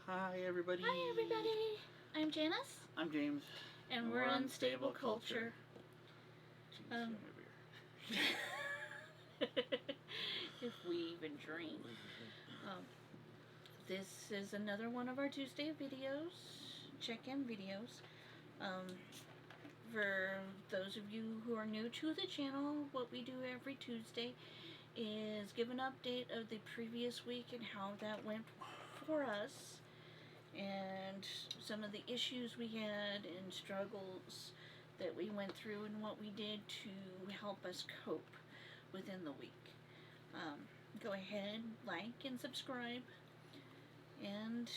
Hi, everybody. Hi, everybody. I'm Janice. I'm James. And we're Unstable Culture. Jeez, If we even drink. This is another one of our Tuesday videos, check-in videos. For those of you who are new to the channel, what we do every Tuesday is give an update of the previous week and how that went for us, and some of the issues we had and struggles that we went through and what we did to help us cope within the week. Go ahead, like and subscribe, and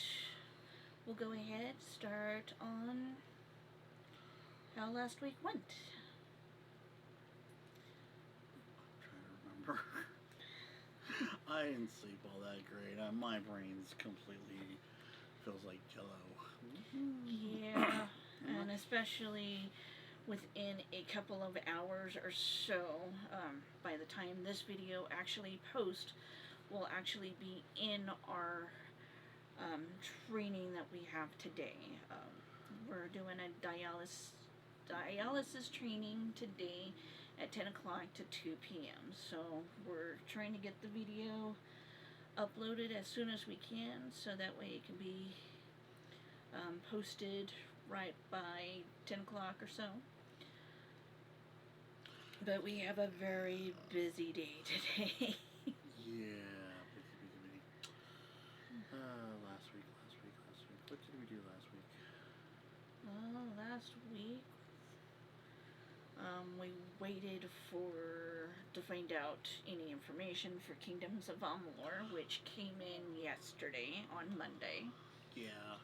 we'll go ahead, start on how last week went. I'm trying to remember. I didn't sleep all that great. My brain's completely feels like jello. Yeah, and especially within a couple of hours or so, by the time this video actually posts, will actually be in our training that we have today. We're doing a dialysis training today at 10 o'clock to 2 p.m. So we're trying to get the video uploaded as soon as we can, so that way it can be posted right by 10 o'clock or so. But we have a very busy day today. Yeah, busy. Last week. What did we do last week? Last week, we waited to find out any information for Kingdoms of Amalur, which came in yesterday on Monday. Yeah.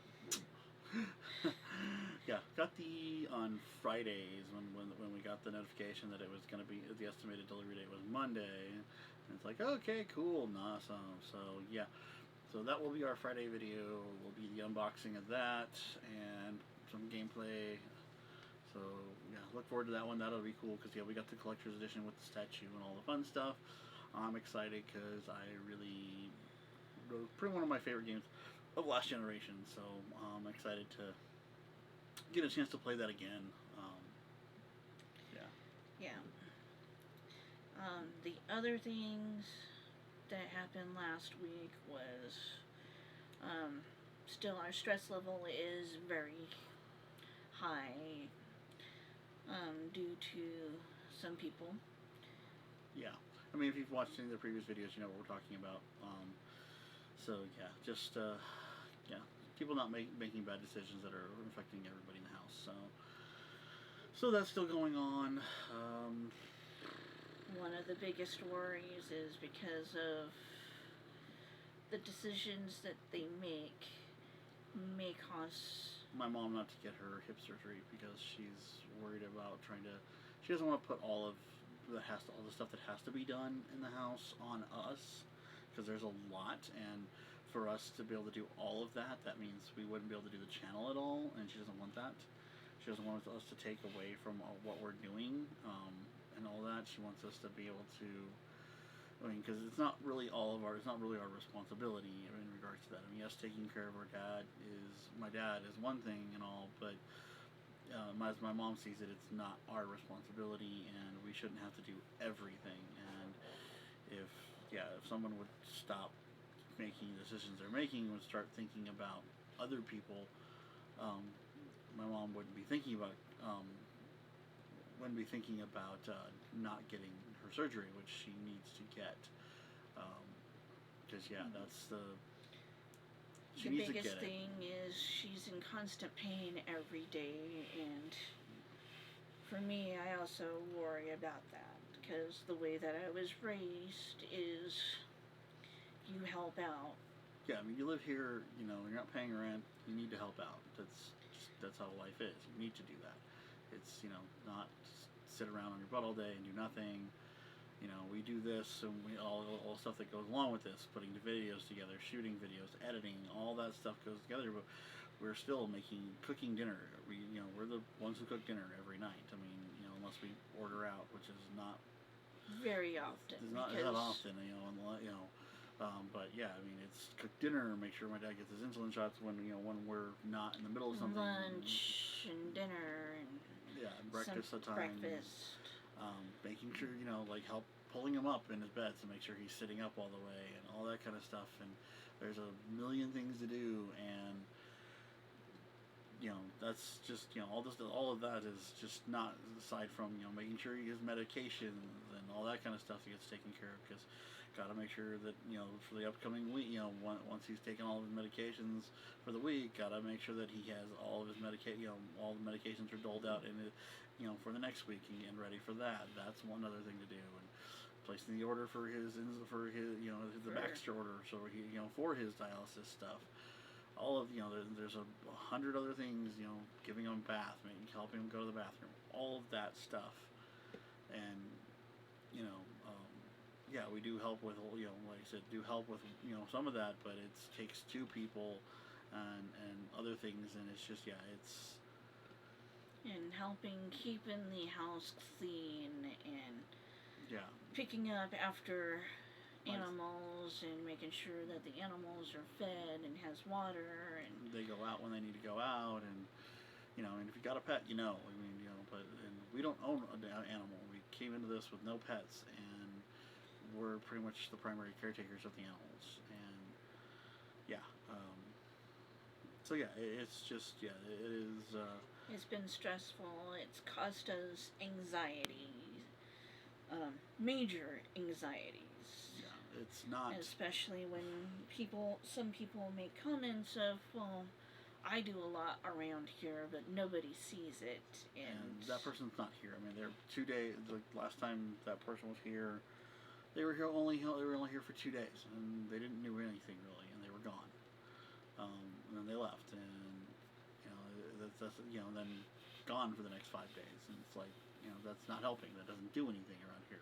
Yeah, got on Fridays when we got the notification that it was going to be, the estimated delivery date was Monday, and it's like, okay, cool and awesome. So yeah, so that will be our Friday video. Will be the unboxing of that and some gameplay. So yeah, look forward to that one. That'll be cool because yeah, we got the collector's edition with the statue and all the fun stuff. I'm excited because I really pretty one of my favorite games of last generation, so I'm excited to get a chance to play that again. Yeah. The other things that happened last week was still our stress level is very high due to some people. Yeah, I mean, if you've watched any of the previous videos, you know what we're talking about. So yeah, just yeah, people not making bad decisions that are affecting everybody in the house. So that's still going on. One of the biggest worries is because of the decisions that they may cause my mom not to get her hip surgery because she's worried about she doesn't want to put all the stuff that has to be done in the house on us, because there's a lot, and for us to be able to do all of that, that means we wouldn't be able to do the channel at all, and she doesn't want that. She doesn't want us to take away from what we're doing and all that. She wants us to be able to, I mean, because it's not really our responsibility in regards to that. I mean, yes, taking care of my dad is one thing and all, but as my mom sees it, it's not our responsibility, and we shouldn't have to do everything. And if someone would stop making decisions they're making, would start thinking about other people, my mom wouldn't be thinking about not getting her surgery, which she needs to get, because that's the biggest thing is she's in constant pain every day, and for me, I also worry about that, because the way that I was raised is you help out. Yeah, I mean, you live here, you're not paying rent, you need to help out. That's how life is. You need to do that. It's, not just sit around on your butt all day and do nothing. We do this, and all stuff that goes along with this, putting the videos together, shooting videos, editing, all that stuff goes together, but we're still cooking dinner. We're the ones who cook dinner every night. I mean, unless we order out, which is not very often. It's not often, But yeah, I mean, it's cook dinner, make sure my dad gets his insulin shots when we're not in the middle of something. Lunch and dinner and breakfast at times. Breakfast. Making sure like help pulling him up in his bed to make sure he's sitting up all the way and all that kind of stuff. And there's a million things to do, and that's just all of that is just not aside from making sure he has medications and all that kind of stuff that gets taken care of, because got to make sure that for the upcoming week, once he's taken all of his medications for the week, got to make sure that he has all of his all the medications are doled out in it, for the next week and ready for that. That's one other thing to do, and placing the order for his the Baxter order, so he for his dialysis stuff. All of there's 100 other things, giving him a bath, helping him go to the bathroom, all of that stuff, and yeah, we do help with like I said, do help with some of that, but it takes two people and other things, and it's just it's and helping keeping the house clean and picking up after animals and making sure that the animals are fed and has water, and they go out when they need to go out, and and if you got a pet, but we don't own an animal. We came into this with no pets, and we're pretty much the primary caretakers of the animals, and so it's just it is. It's been stressful. It's caused us anxiety, major anxieties. It's not, especially when some people make comments of, well, I do a lot around here, but nobody sees it, and that person's not here. I mean, they're 2 days. The last time that person was here, they were only here for 2 days, and they didn't do anything really, and they were gone. And then they left, and that's then gone for the next 5 days, and it's like that's not helping. That doesn't do anything around here.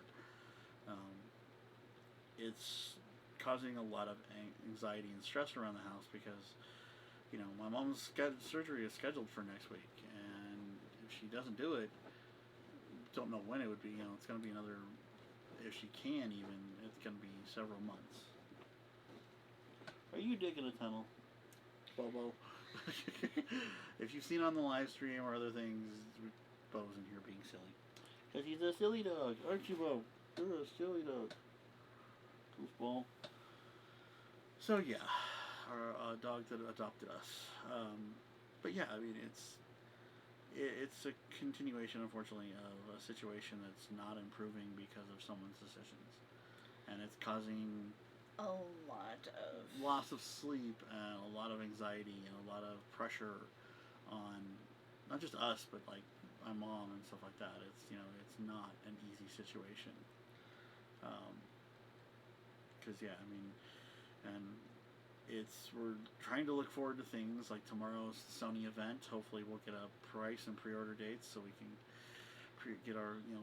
It's causing a lot of anxiety and stress around the house, because my mom's surgery is scheduled for next week, and if she doesn't do it, don't know when it would be. It's going to be another, if she can even, it's going to be several months. Are you digging a tunnel, Bobo? If you've seen on the live stream or other things, Bo's in here being silly, because he's a silly dog, aren't you, Bo? You're a silly dog. Goofball. So our dog that adopted us. But I mean, it's a continuation, unfortunately, of a situation that's not improving because of someone's decisions, and it's causing a lot of loss of sleep and a lot of anxiety and a lot of pressure on not just us, but like my mom and stuff like that. It's it's not an easy situation. Because I mean, and we're trying to look forward to things like tomorrow's Sony event. Hopefully we'll get a price and pre-order dates, so we can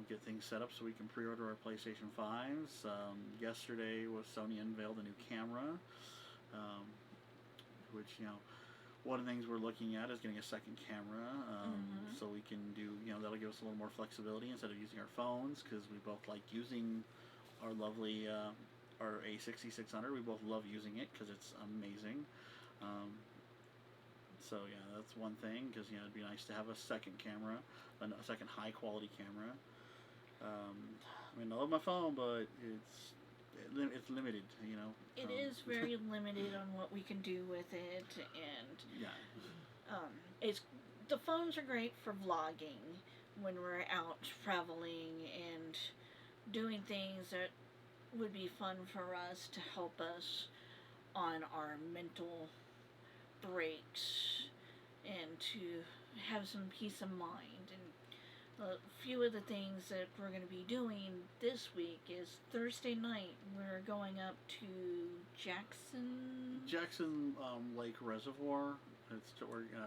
get things set up so we can pre-order our PlayStation 5s. Yesterday was Sony unveiled a new camera, which one of the things we're looking at is getting a second camera, so we can do that'll give us a little more flexibility instead of using our phones, because we both like using our lovely our A6600. We both love using it because it's amazing. So that's one thing, because it'd be nice to have a second camera, a second high quality camera. I mean, I love my phone, but it's limited. It is very limited on what we can do with it, and it's the phones are great for vlogging when we're out traveling and doing things that would be fun for us to help us on our mental breaks and to have some peace of mind. And a few of the things that we're going to be doing this week is Thursday night we're going up to Jackson Lake Reservoir,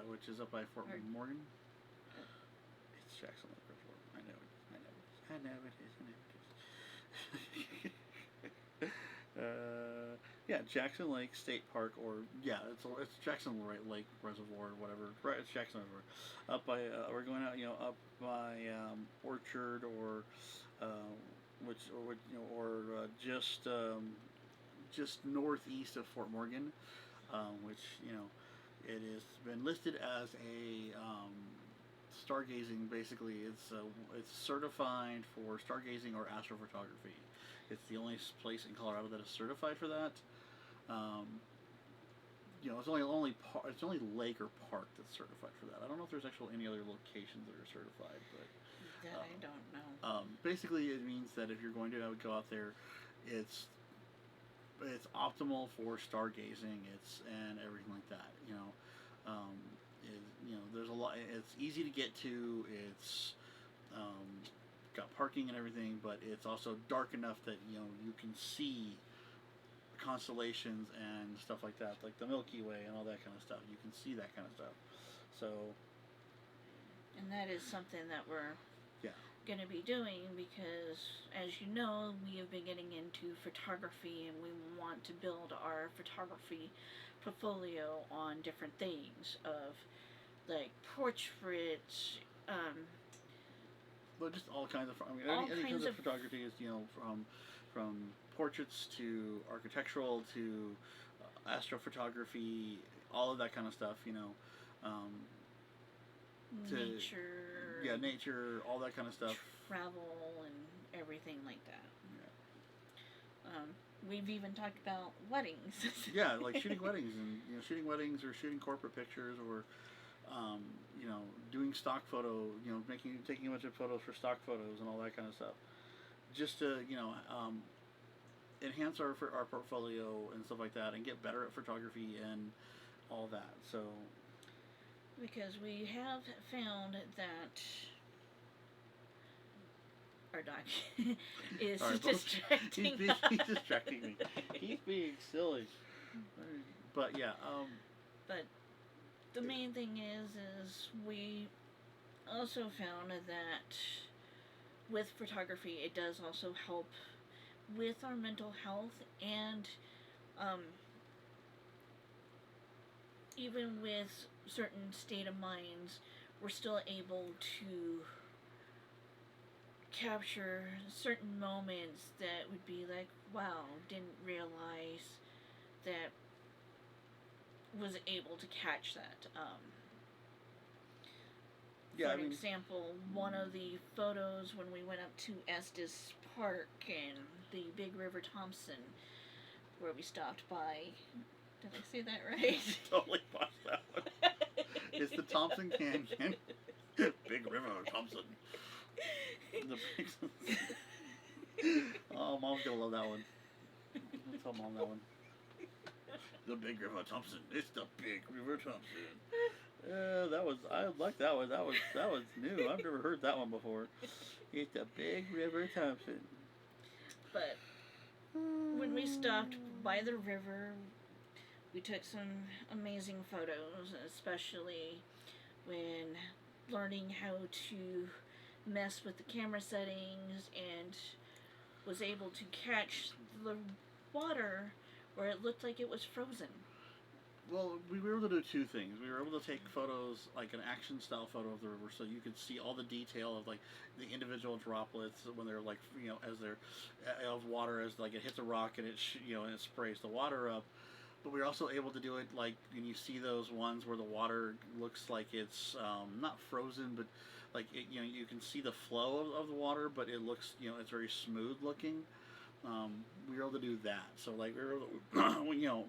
which is up by Fort Morgan. It's Jackson Lake Reservoir. I know it is. Jackson Lake State Park, or it's Jackson Lake Reservoir, whatever. Right, it's Jackson Reservoir. Up by we're going out, up by Orchard, or just just northeast of Fort Morgan, which, you know, it has been listed as a stargazing. Basically, it's certified for stargazing or astrophotography. It's the only place in Colorado that is certified for that. You know, it's only lake or park that's certified for that. I don't know if there's actually any other locations that are certified, but that I don't know. Basically, it means that if you're going to go out there, it's optimal for stargazing. And everything like that. You know, there's a lot. It's easy to get to. It's got parking and everything, but it's also dark enough that you can see constellations and stuff like that, like the Milky Way and all that kind of stuff. You can see that kind of stuff. So, and that is something that we're yeah, going to be doing because, as you know, we have been getting into photography and we want to build our photography portfolio on different things of like portraits, well, just all kinds of. I mean, all any kinds kinds of of photography is from portraits to architectural to astrophotography, all of that kind of stuff. To nature. Yeah, nature, all that kind of stuff. Travel and everything like that. Yeah. We've even talked about weddings. Yeah, like shooting weddings and shooting weddings or shooting corporate pictures or doing stock photo, taking a bunch of photos for stock photos and all that kind of stuff. Just to enhance our portfolio and stuff like that, and get better at photography and all that. So because we have found that our dog is distracting he's distracting me. He's being silly. But yeah. But the main thing is we also found that with photography, it does also help with our mental health, and even with certain state of minds, we're still able to capture certain moments that would be like, wow, didn't realize that was able to catch that. For example, one of the photos when we went up to Estes Park and the Big River Thompson, where we stopped by. Did I say that right? Totally botched that one. It's the Thompson Canyon. Big River Thompson. Oh, Mom's gonna love that one. Let's tell Mom that one. The Big River Thompson. It's the Big River Thompson. I like that one. That was new. I've never heard that one before. It's the Big River Thompson. But when we stopped by the river, we took some amazing photos, especially when learning how to mess with the camera settings, and was able to catch the water where it looked like it was frozen. Well, we were able to do two things. We were able to take photos, like an action style photo of the river, so you could see all the detail of like the individual droplets when they're like, as they're of water, as like it hits a rock and it and it sprays the water up. But we were also able to do it like when you see those ones where the water looks like it's not frozen, but like you can see the flow of the water, but it looks it's very smooth looking. We were able to do that. So like we were able to,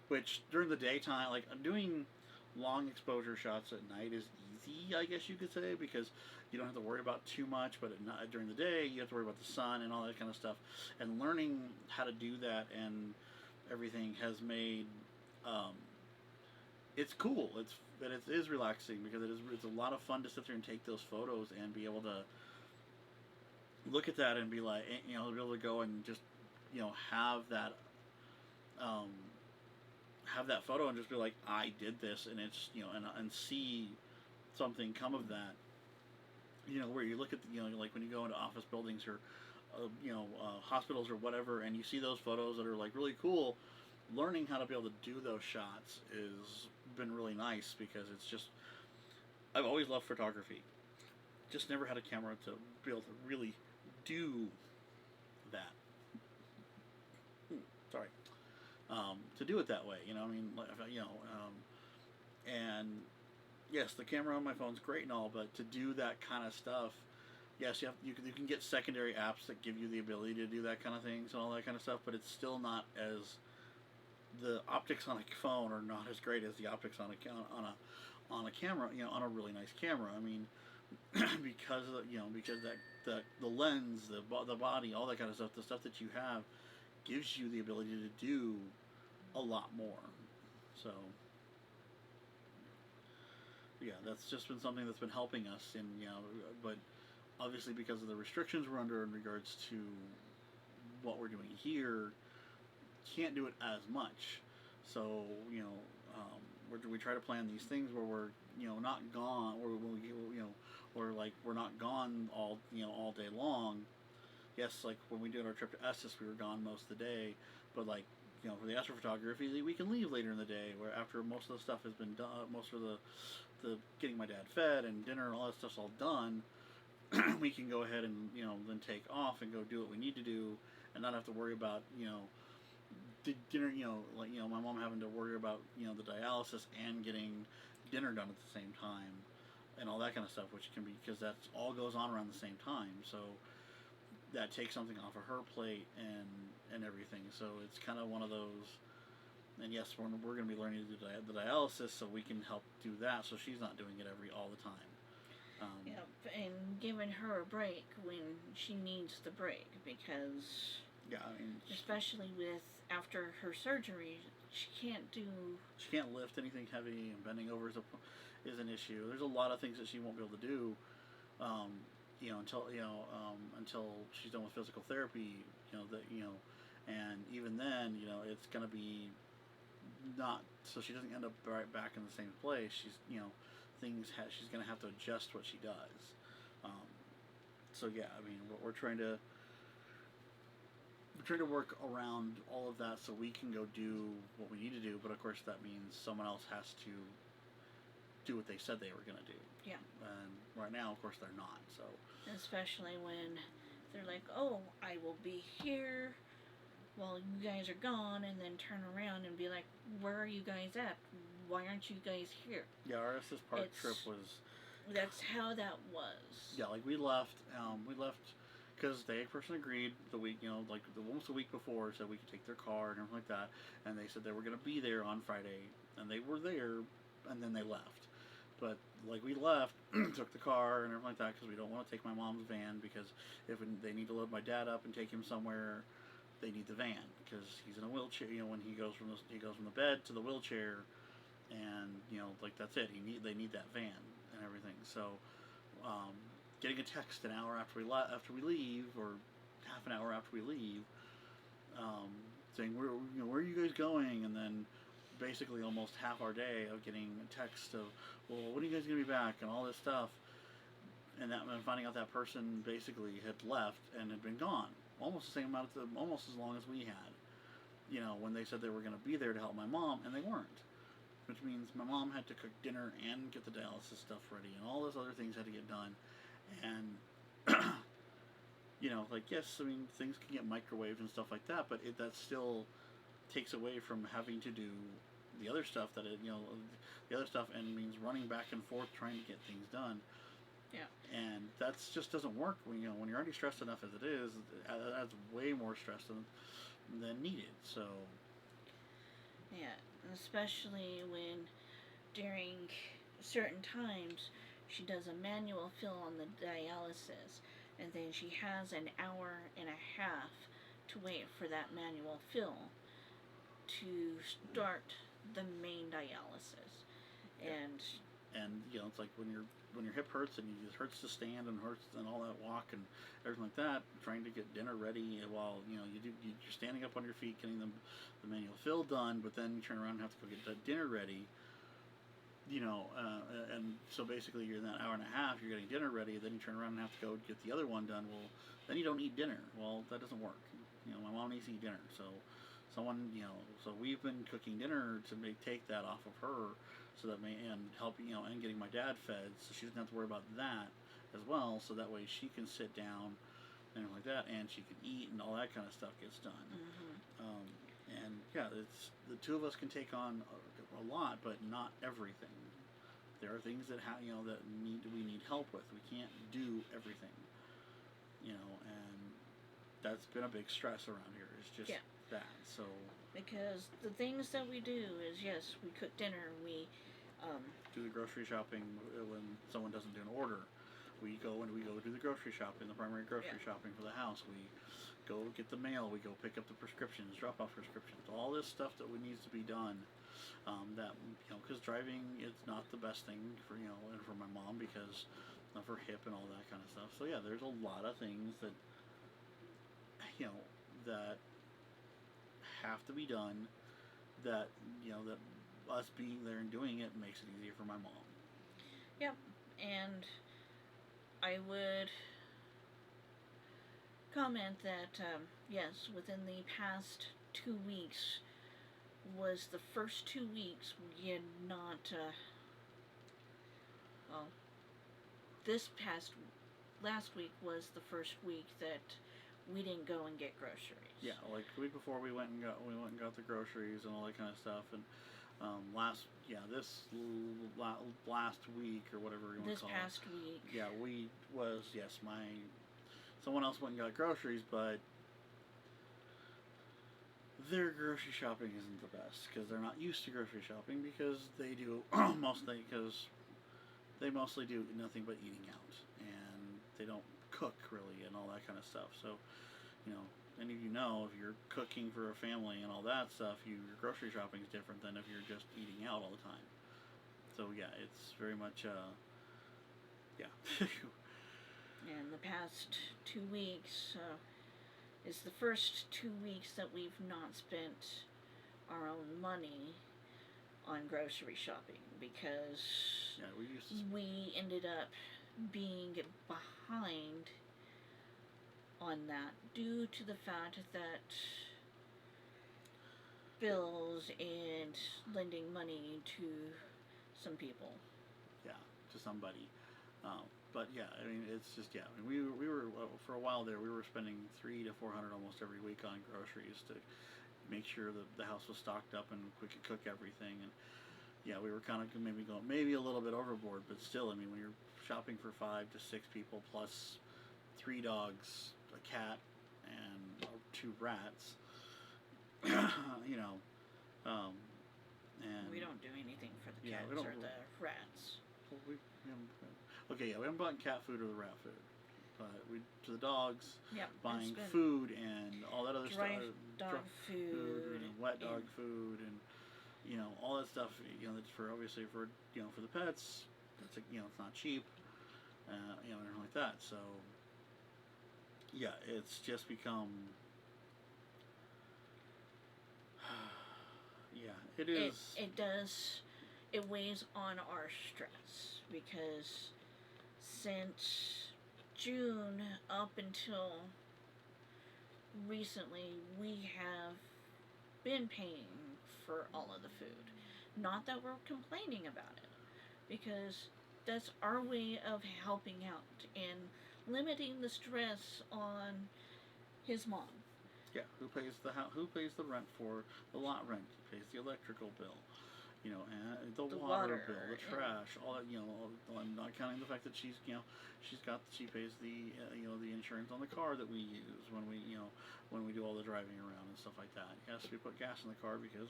which during the daytime, like doing long exposure shots at night is easy, I guess you could say, because you don't have to worry about too much. But at night, during the day, you have to worry about the sun and all that kind of stuff. And learning how to do that and everything has made it's cool. It is relaxing because it's a lot of fun to sit there and take those photos and be able to look at that and be like, be able to go and just have that photo and just be like, I did this, and it's and see something come of that. Where you look at like when you go into office buildings or hospitals or whatever, and you see those photos that are like really cool. Learning how to be able to do those shots has been really nice because it's just, I've always loved photography. Just never had a camera to be able to really do that. Sorry. to do it that way. You know, I mean, and yes, the camera on my phone's great and all, but to do that kind of stuff, yes, you can get secondary apps that give you the ability to do that kind of things and all that kind of stuff, but it's still not as the optics on a phone are not as great as the optics on a camera, on a really nice camera. I mean, because the lens, the body, all that kind of stuff, the stuff that you have gives you the ability to do a lot more. So yeah, that's just been something that's been helping us, and but obviously because of the restrictions we're under in regards to what we're doing here, can't do it as much. So we try to plan these things where we're not gone, or or like we're not gone all day long. Yes, like when we did our trip to Estes, we were gone most of the day, but like for the astrophotography, we can leave later in the day, where after most of the stuff has been done, most of the getting my dad fed and dinner and all that stuff's all done, we can go ahead and then take off and go do what we need to do, and not have to worry about dinner, my mom having to worry about the dialysis and getting dinner done at the same time and all that kind of stuff, which can be, because that all goes on around the same time, so that takes something off of her plate and everything. So it's kind of one of those. And yes, we're going to be learning to do the dialysis, so we can help do that, so she's not doing it all the time. Yep, and giving her a break when she needs the break, because especially with after her surgery, she can't lift anything heavy, and bending over is an issue. There's a lot of things that she won't be able to do, until she's done with physical therapy, and even then, it's going to be not, so she doesn't end up right back in the same place. She's, she's going to have to adjust what she does. So yeah, I mean, we're trying to work around all of that so we can go do what we need to do, but of course that means someone else has to do what they said they were going to do. Yeah. And right now, of course, they're not. So especially when they're like, "Oh, I will be here while you guys are gone," and then turn around and be like, "Where are you guys at? Why aren't you guys here?" Yeah, our Estes Park trip was... That's how that was. Yeah, like we left because the egg person agreed the week, like almost a week before, said we could take their car and everything like that, and they said they were going to be there on Friday, and they were there, and then they left. But like we left, took the car and everything like that, because we don't want to take my mom's van, because if they need to load my dad up and take him somewhere, they need the van, because he's in a wheelchair. When he goes from the bed to the wheelchair, and like that's it. They need that van and everything. So getting a text an hour after we leave, or half an hour after we leave, saying where are you guys going, and then basically almost half our day of getting a text of, well, when are you guys going to be back, and all this stuff, and finding out that person basically had left and had been gone almost the same amount almost as long as we had, when they said they were going to be there to help my mom, and they weren't, which means my mom had to cook dinner and get the dialysis stuff ready, and all those other things had to get done, and like, yes, I mean, things can get microwaved and stuff like that, but that still takes away from having to do the other stuff the other stuff, and means running back and forth trying to get things done. Yeah. And that just doesn't work when when you're already stressed enough as it is. It adds way more stress than needed. So yeah, especially when during certain times she does a manual fill on the dialysis, and then she has an hour and a half to wait for that manual fill to start the main dialysis. And it's like when your hip hurts and it hurts to stand and hurts and all that walk and everything like that, trying to get dinner ready while you're standing up on your feet getting the manual fill done, but then you turn around and have to go get dinner ready. And so basically you're in that hour and a half, you're getting dinner ready, then you turn around and have to go get the other one done. Well, then you don't eat dinner. Well, that doesn't work. My mom needs to eat dinner, so so we've been cooking dinner to take that off of her, so that and help, and getting my dad fed, so she doesn't have to worry about that as well, so that way she can sit down and like that, and she can eat, and all that kind of stuff gets done. Mm-hmm. And yeah, it's the two of us can take on a lot, but not everything. There are things that that we need help with. We can't do everything, and that's been a big stress around here. It's just that. So because the things that we do is, yes, we cook dinner, we do the grocery shopping when someone doesn't do an order. We go do the grocery shopping, the primary grocery shopping for the house. We go get the mail. We go pick up the prescriptions, drop off prescriptions. All this stuff that needs to be done. That because driving it's not the best thing for and for my mom because of her hip and all that kind of stuff. So yeah, there's a lot of things that that have to be done. That that us being there and doing it makes it easier for my mom. Yep, and I would comment that yes, within the past 2 weeks was the first 2 weeks we had not. Well, this past last week was the first week that we didn't go and get groceries. Yeah, like the week before we went and got the groceries and all that kind of stuff, and last week or whatever you want to call it. This past week. Yeah, someone else went and got groceries, but their grocery shopping isn't the best because they're not used to grocery shopping because they do mostly do nothing but eating out and they don't cook really and all that kind of stuff. So, any of if you're cooking for a family and all that stuff, your grocery shopping is different than if you're just eating out all the time. So yeah, it's very much yeah. And the past 2 weeks is the first 2 weeks that we've not spent our own money on grocery shopping because we ended up being behind on that due to the fact that bills and lending money to some people. Yeah, to somebody. But yeah, I mean, it's just we were for a while there. We were spending $300 to $400 almost every week on groceries to make sure that the house was stocked up and we could cook everything. And yeah, we were kind of maybe a little bit overboard, but still, I mean, when you're shopping for 5 to 6 people plus 3 dogs, a cat, and 2 rats, and we don't do anything for the cats or the rats. We haven't bought cat food or the rat food, but to the dogs, buying food and all that other dry stuff, dog food and wet dog food, and all that stuff. That's for obviously for for the pets. It's it's not cheap, and everything like that. So yeah, it's just become. Yeah, it is. It does. It weighs on our stress because since June up until recently, we have been paying for all of the food. Not that we're complaining about it, because that's our way of helping out and limiting the stress on his mom. Yeah, who pays the rent for the lot rent? Who pays the electrical bill? And the water bill, the trash, all that. I'm not counting the fact that she pays the the insurance on the car that we use when we do all the driving around and stuff like that. Yes, we put gas in the car because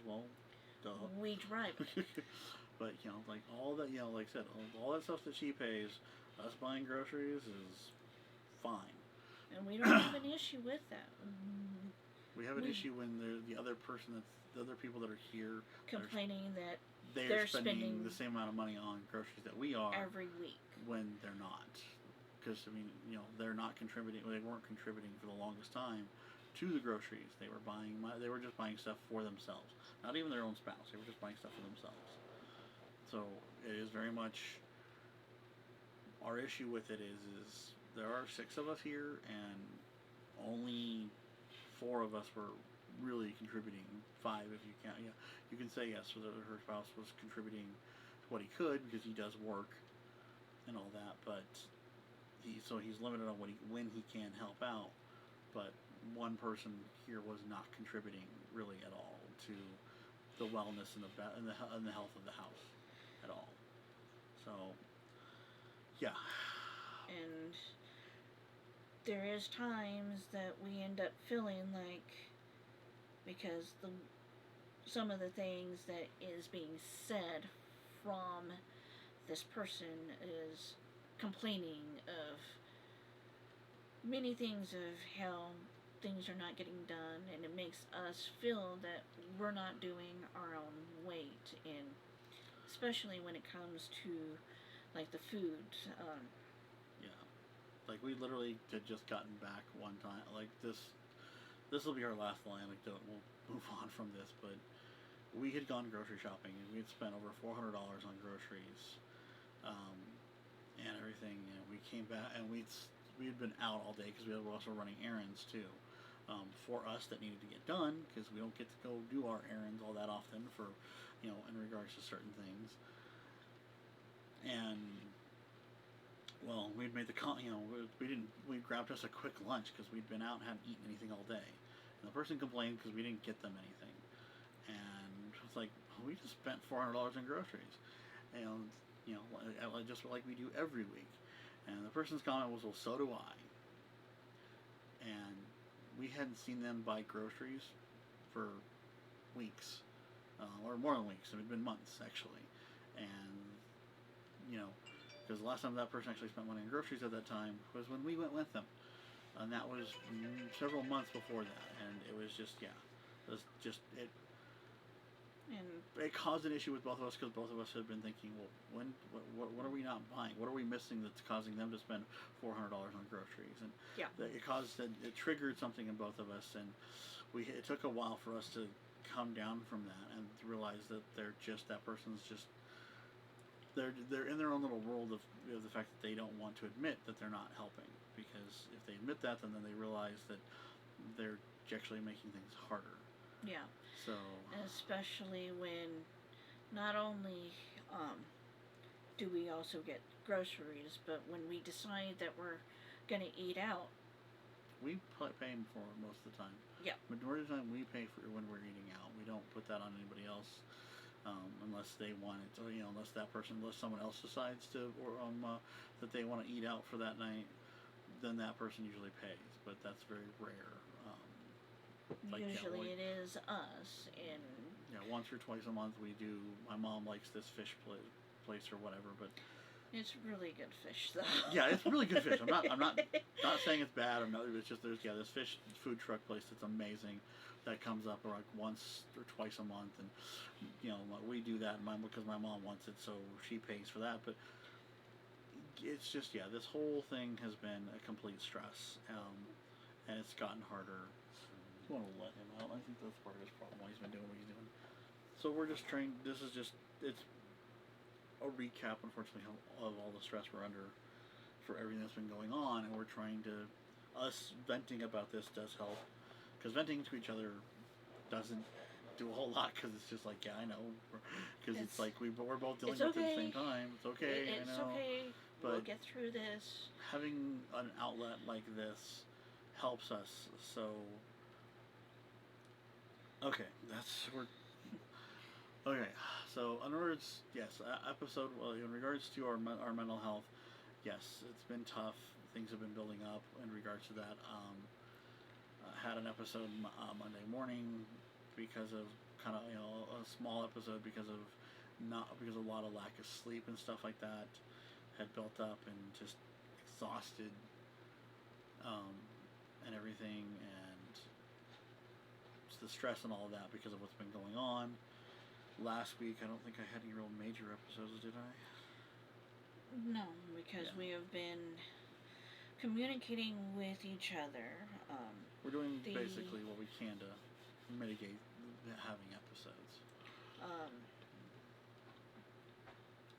duh. We drive it. But like all that, like I said, all that stuff that she pays, us buying groceries is fine. And we don't have an issue with that. We have an issue when the other people that are here complaining that they're spending the same amount of money on groceries that we are every week when they're not. Because they're not contributing. They weren't contributing for the longest time to the groceries. They were just buying stuff for themselves, not even their own spouse. They were just buying stuff for themselves. So it is very much our issue with it is there are 6 of us here and only 4 of us were really contributing. 5 if you count. Yeah, you can say yes. So her spouse was contributing what he could because he does work and all that, but he's limited on when he can help out. But one person here was not contributing really at all to the wellness and the health of the house at all. So, yeah. And there is times that we end up feeling like, because some of the things that is being said from this person is complaining of many things of how things are not getting done, and it makes us feel that we're not doing our own weight, and especially when it comes to like the food. Yeah, like we literally had just gotten back one time. Like this will be our last little anecdote. We'll move on from this, but we had gone grocery shopping and we had spent over $400 on groceries, and everything. And we came back and we had been out all day because we were also running errands too. For us that needed to get done, because we don't get to go do our errands all that often for, in regards to certain things. And, well, we'd made we grabbed us a quick lunch because we'd been out and hadn't eaten anything all day. And the person complained because we didn't get them anything. And it's like, we just spent $400 on groceries. And, just like we do every week. And the person's comment was, well, so do I. And we hadn't seen them buy groceries for weeks, or more than weeks. It had been months, actually. And, because the last time that person actually spent money on groceries at that time was when we went with them. And that was several months before that. And it was just, it caused an issue with both of us, because both of us had been thinking, well, what are we not buying? What are we missing that's causing them to spend $400 on groceries? And it triggered something in both of us, and it took a while for us to come down from that and to realize that they're in their own little world of the fact that they don't want to admit that they're not helping, because if they admit that, then they realize that they're actually making things harder. Yeah. So, especially when not only do we also get groceries, but when we decide that we're going to eat out, we pay for it most of the time. Yeah. Majority of the time, we pay for it when we're eating out. We don't put that on anybody else, unless they want it. Or, unless someone else decides to, or that they want to eat out for that night, then that person usually pays. But that's very rare. Usually it is us, and once or twice a month we do. My mom likes this fish place or whatever, but it's really good fish, though. Yeah, it's really good fish. I'm not saying it's bad. It's just there's this fish food truck place that's amazing, that comes up like once or twice a month, and we do that. Because my mom wants it, so she pays for that. But it's just this whole thing has been a complete stress, and it's gotten harder. I want to let him out. I think that's part of his problem, why he's been doing what he's doing. So we're just trying. It's a recap, unfortunately, of all the stress we're under for everything that's been going on, and we're trying to. Us venting about this does help, because venting to each other doesn't do a whole lot, because it's just like, I know, because it's like we're both dealing with it at the same time. It's okay. I know. Okay. But we'll get through this. Having an outlet like this helps us. So. Okay, so in words, yes, episode, in regards to our mental health, yes, it's been tough. Things have been building up in regards to that. I had an episode Monday morning because of kind of, a small episode because of a lot of lack of sleep and stuff like that had built up, and just exhausted, and everything, and the stress and all of that because of what's been going on. Last week, I don't think I had any real major episodes, did I? No, because we have been communicating with each other. We're doing basically what we can to mitigate having episodes.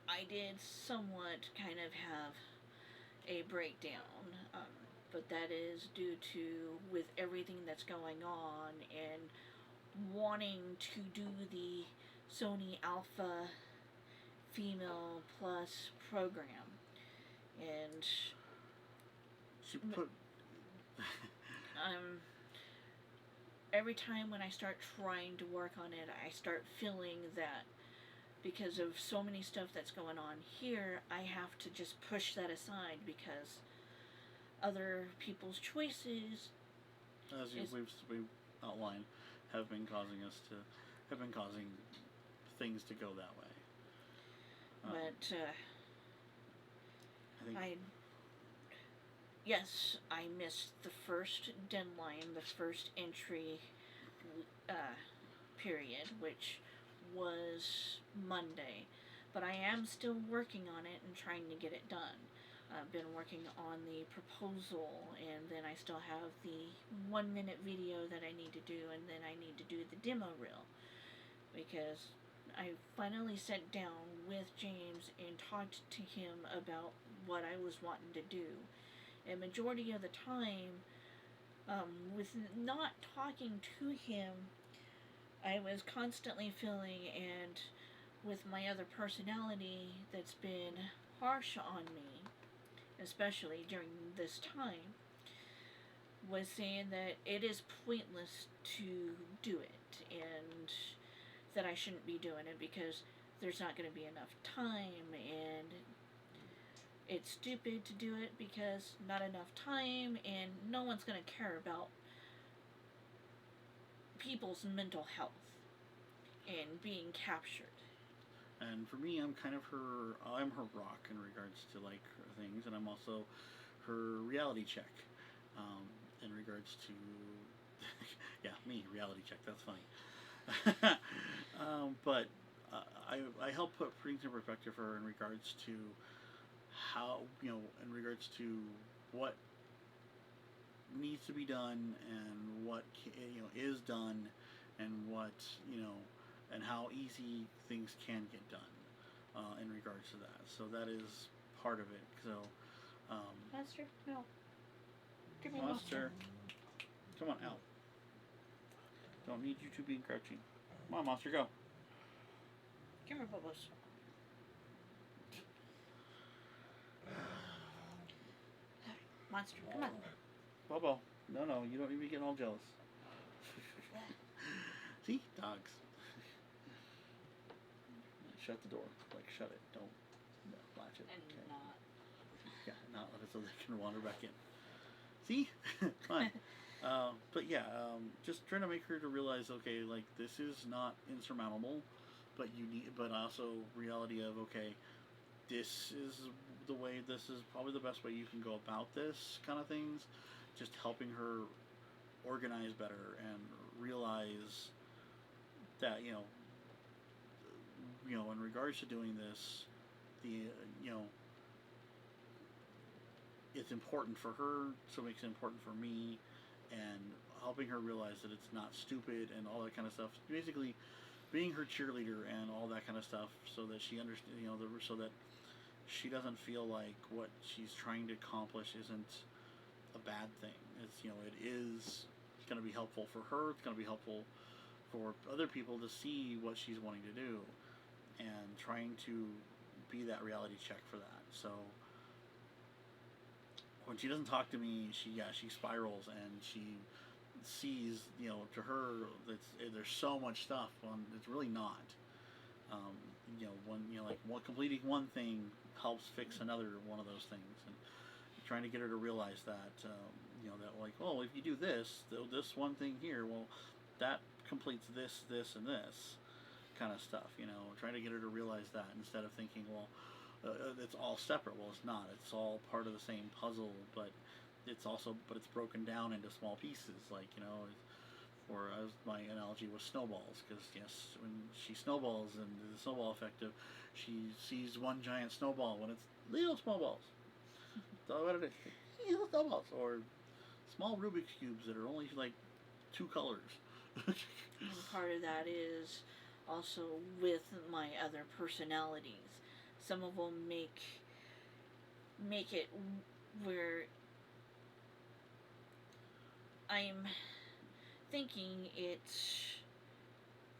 I did somewhat kind of have a breakdown, but that is due to, with everything that's going on, and wanting to do the Sony Alpha Female Plus program. And she put... every time when I start trying to work on it, I start feeling that because of so many stuff that's going on here, I have to just push that aside because other people's choices, as we've outlined, have been causing things to go that way. But I think yes, I missed the first deadline, the first entry period, which was Monday. But I am still working on it and trying to get it done. I've been working on the proposal, and then I still have the 1 minute video that I need to do, and then I need to do the demo reel. Because I finally sat down with James and talked to him about what I was wanting to do. And majority of the time, with not talking to him, I was constantly feeling, and with my other personality that's been harsh on me, especially during this time, was saying that it is pointless to do it, and that I shouldn't be doing it because there's not going to be enough time, and it's stupid to do it because not enough time, and no one's going to care about people's mental health and being captured. And for me, I'm her rock in regards to like things, and I'm also her reality check in regards to reality check. That's funny. But I help put things in perspective for her in regards to how, in regards to what needs to be done and what is done, and what and how easy things can get done in regards to that. So that is part of it. So Monster, no. Give me Monster, come on out. Don't need you to be encroaching. Come on, Monster, go. Give me Bubbles. Monster, come on. Bobo, no, you don't need to be getting all jealous. See? Dogs. Shut the door. Like, shut it. Don't latch it. And okay. not. Yeah, not let it so they can wander back in. See? Fine. But yeah, just trying to make her to realize, okay, like, this is not insurmountable, but also reality of, okay, this is probably the best way you can go about this kind of things. Just helping her organize better and realize that, in regards to doing this, it's important for her, so it makes it important for me, and helping her realize that it's not stupid and all that kind of stuff. Basically, being her cheerleader and all that kind of stuff, so that she understands, so that she doesn't feel like what she's trying to accomplish isn't a bad thing. It's it is going to be helpful for her. It's going to be helpful for other people to see what she's wanting to do, and trying to be that reality check for that. So when she doesn't talk to me, she spirals, and she sees, to her, there's so much stuff when it's really not. Completing one thing helps fix another one of those things, and trying to get her to realize that, that like, oh, if you do this one thing here, well, that completes this, and this kind of stuff. Trying to get her to realize that, instead of thinking, well, it's all separate. Well, it's not. It's all part of the same puzzle, but it's broken down into small pieces. Like, or as my analogy was snowballs, because yes, when she snowballs, and the snowball effect of, she sees one giant snowball when it's little snowballs. So what it is, little snowballs, or small Rubik's cubes that are only like 2 colors. And part of that is also with my other personalities. Some of them make it where I'm thinking it's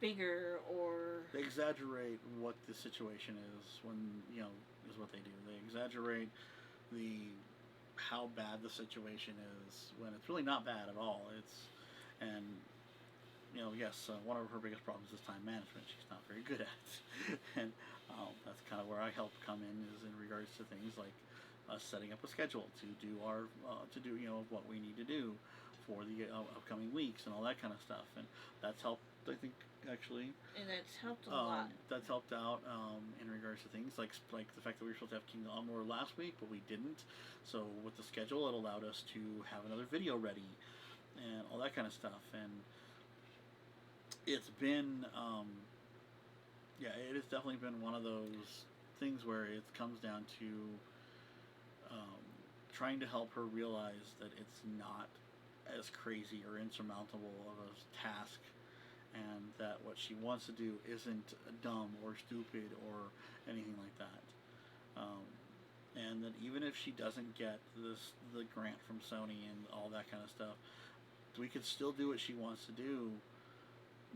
bigger, or They exaggerate what the situation is when, is what they do. They exaggerate how bad the situation is when it's really not bad at all. And yes, one of her biggest problems is time management. She's not very good at, and that's kind of where I help come in, is in regards to things like setting up a schedule to do what we need to do for the upcoming weeks and all that kind of stuff, and that's helped, I think, actually. And that's helped a lot. That's helped out in regards to things like the fact that we were supposed to have King Onward last week, but we didn't. So with the schedule, it allowed us to have another video ready and all that kind of stuff. And it's been, it has definitely been one of those things where it comes down to trying to help her realize that it's not as crazy or insurmountable of a task, and that what she wants to do isn't dumb or stupid or anything like that. And that even if she doesn't get the grant from Sony and all that kind of stuff, we could still do what she wants to do.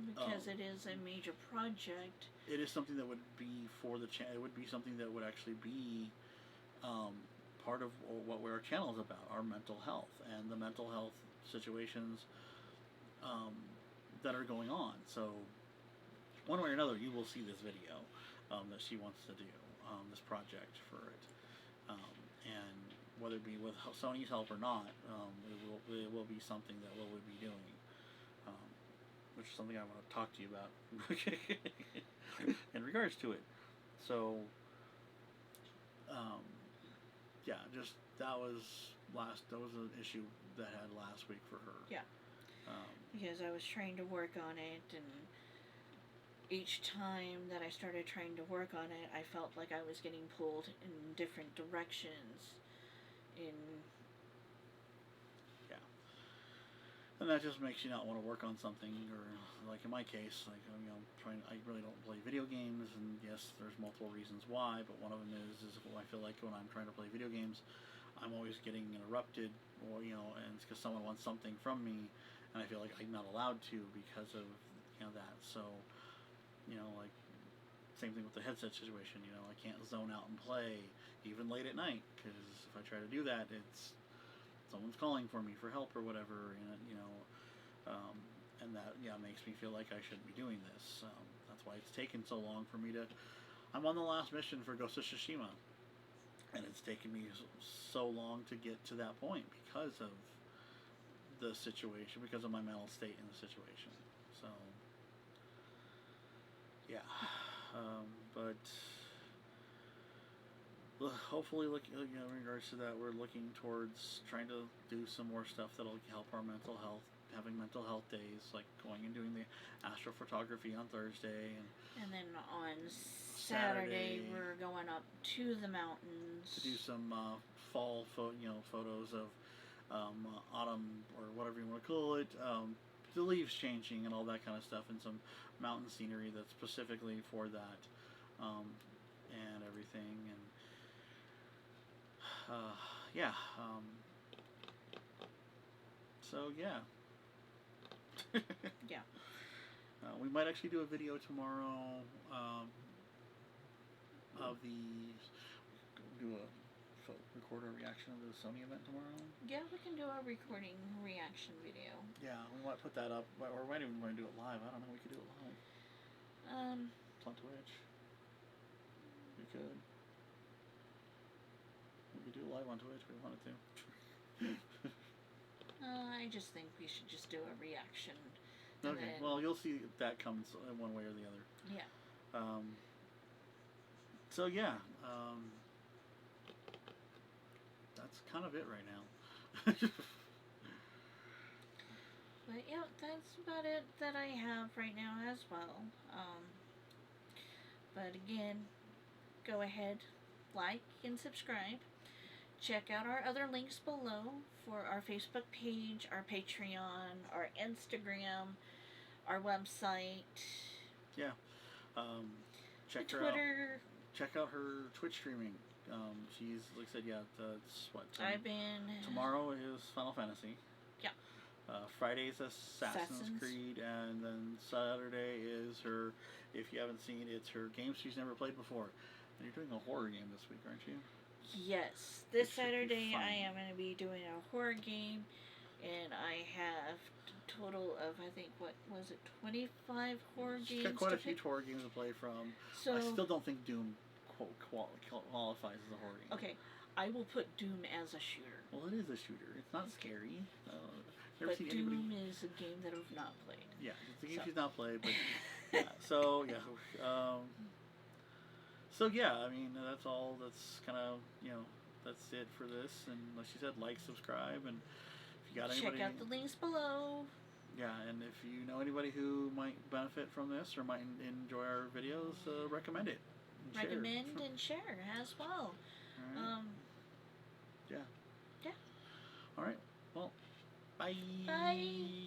Because it is a major project. It is something that would be for the channel. It would be something that would actually be part of what our channel is about, our mental health and the mental health situations that are going on. So one way or another, you will see this video that she wants to do, this project for it, and whether it be with Sony's help or not, it will be something that we'll be doing, which is something I want to talk to you about in regards to it. So that was an issue that I had last week for her. Yeah. Because I was trying to work on it, and each time that I started trying to work on it, I felt like I was getting pulled in different directions. And that just makes you not want to work on something, or like in my case, like I really don't play video games, and yes, there's multiple reasons why, but one of them is I feel like when I'm trying to play video games, I'm always getting interrupted, or and it's because someone wants something from me, and I feel like I'm not allowed to because of that. So like same thing with the headset situation. I can't zone out and play even late at night, because if I try to do that, it's someone's calling for me for help or whatever, and that makes me feel like I shouldn't be doing this. That's why it's taken so long for me to. I'm on the last mission for Ghost of Tsushima, and it's taken me so long to get to that point because of the situation, because of my mental state in the situation. So but hopefully, in regards to that, we're looking towards trying to do some more stuff that'll help our mental health, having mental health days, like going and doing the astrophotography on Thursday, and then on Saturday we're going up to the mountains to do some fall photos of autumn, or whatever you want to call it, the leaves changing and all that kind of stuff, and some mountain scenery that's specifically for that, and everything. And so yeah. Yeah. We might actually do a video tomorrow of record a reaction of the Sony event tomorrow. Yeah, we can do a recording reaction video. Yeah, we might put that up, or we might even want to do it live. I don't know. We could do it live. It's on Twitch. We could. We could do it live on Twitch if we wanted to. I just think we should just do a reaction. Okay. Well, you'll see if that comes in one way or the other. Yeah. So yeah. That's kind of it right now. But yeah, that's about it that I have right now as well. But again, go ahead, like and subscribe. Check out our other links below for our Facebook page, our Patreon, our Instagram, our website. Yeah. Check her Twitter. out. Check out her Twitch streaming. She's, like I said, it's what? Tomorrow is Final Fantasy. Yeah. Friday's Assassin's Creed, and then Saturday is her, if you haven't seen, it's her game she's never played before. And you're doing a horror game this week, aren't you? Yes. This Saturday I am going to be doing a horror game, and I have total of, I think, what was it, 25 horror She's games got quite to a few pick? horror games to play from. So, I still don't think Doom qualifies as a horror game. okay, I will put Doom as a shooter. Well, it is a shooter. It's not scary. Never But seen Doom anybody... is a game that I've not played. Yeah, it's a game So. she's not played, but yeah. So yeah, I mean that's all. That's kind of that's it for this. And like she said, like, subscribe, and if you got anybody, Check out the links below. Yeah, and if you know anybody who might benefit from this or might enjoy our videos, recommend it. And Recommend share. and share as well. All right. Yeah. All right. Well, bye. Bye.